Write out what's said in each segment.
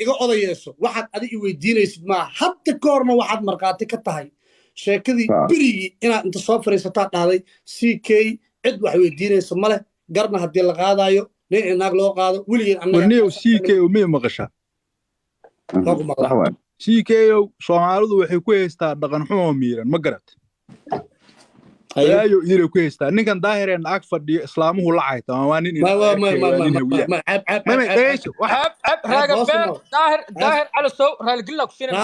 iga odayeyso waxaad adiga weydiinaysid maaha hadda ka horna waxaad markhaati ka tahay sheekadii berigii inaad inta soo fariisataa dhahday ck cid wax weydiinaysa male garna haddii la qaadayo nin inaag loo qaado weligeen warniyow ck miyay maqashaa ck soomaalidu waxay ku haystaa dhaqan xumo miiran ma garat ayo yiri ku haystaa ninkan daahireen ag fadhiyo islaamuhu la cayta waa nin daahir على سو رالق لك شنو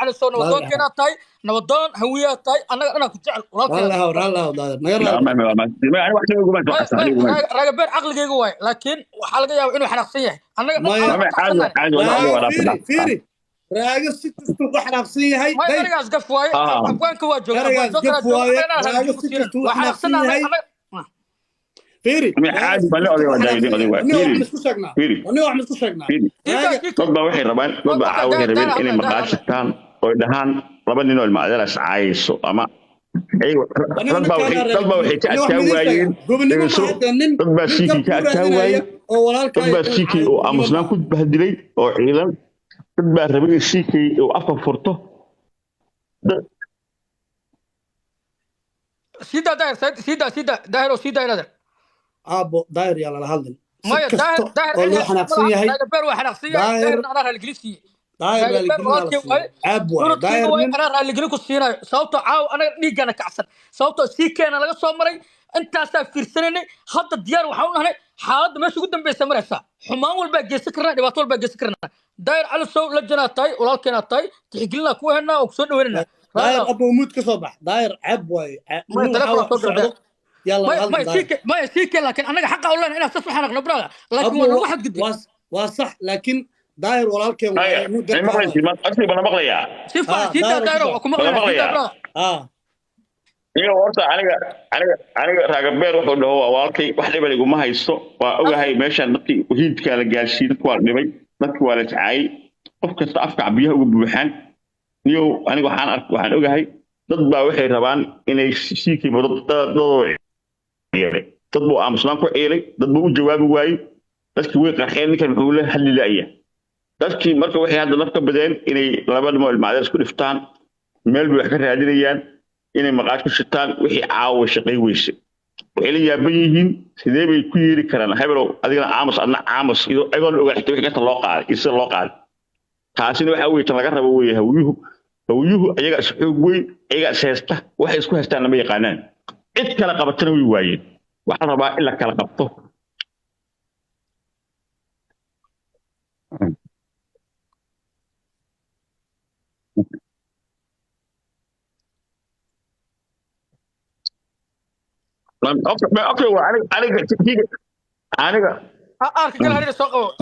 على سو نودون كنا تاي نودون هويه تاي انا كنت جعل راغبير عقليغا واي لكن waxa laga yaabaa inuu xanaaqsan yahay fiiri راجل ست استوى حناقصين هاي ما يرجع قف واي أبوانك واجو فيري عادي بلا أودي فيري طب وحي ربان طب عاوي ربين إني مقاش التام ويدهان ربان إنه المعذرة عايش أما أيوة طب وحي تأتاوين طب سيكي تأتاوين طب سيكي وأمسنا كنت بهدلي وعيلا تبع ربي سيكي وأفضل فرطه سيدا داير سيدا داير وسيدا هذا أبو داير يلا لهذا ما داير والله حنقصية هاي داير حنقصية داير أنا الإنجليزي داير أبو داير أنا الإنجليزي كسينا صوته عاو أنا نيجي أنا كعسل صوته سيكي أنا لقى صومري أنت أسافر سنة حتى الديار وحاولنا هنا حاد ما شو قدام بيسمر هسا حمام والباقي سكرنا دباتو والباقي سكرنا داير على السوق لجنا تاي ولكن تاي تحكي لنا كوهنا وكسرنا ويننا داير أبو موت كصبح داير عبوي يلا ما يسيك لكن أنا حق أقول لنا أنا تصبح أنا نبرة لكن واحد قدي واصح لكن داير ولكن أكتب أنا مغلية شوف سيدا داير وكم مغلية iyo horta aniga raagabeer wuxuu dhaho walaalkay wax dhibay iguma haysto waa ogahay meeshan dadkii hiidka la gaarsiin dadku waa dhibay dadku waa la tacaay qof kasta afka biyaha ugu buuxaan iyo aniga waxaan ogahay dad baa waxay rabaan inay siikii dad buu aamusnaan ku ciilay dad buu u jawaabi waayay dadkii way qarxeen ninkan wuxuu la hadlilaaya dadkii marka waxay hadda nafka badeen inay laba dhimo ilmaadar isku dhiftaan meel bay wax ka raadinayaan inay maqaad ku shitaan wixii caawa shaqay weyse waxay la yaaban yihiin sidee bay ku yeeri karaan hebelow adigana aamus adna aamus iyo agoon ogaa xitaa wixii kasta loo qaaday isa loo qaaday taasina waxa weeye tan laga rabo weeye hawiyuhu ayaga xoog weyn ayaga seesta waxay isku haystaan lama yaqaanaan cid kala qabatana way waayeen waxaa rabaa in la kala qabto اوكي وانا ارك قال هذا سوق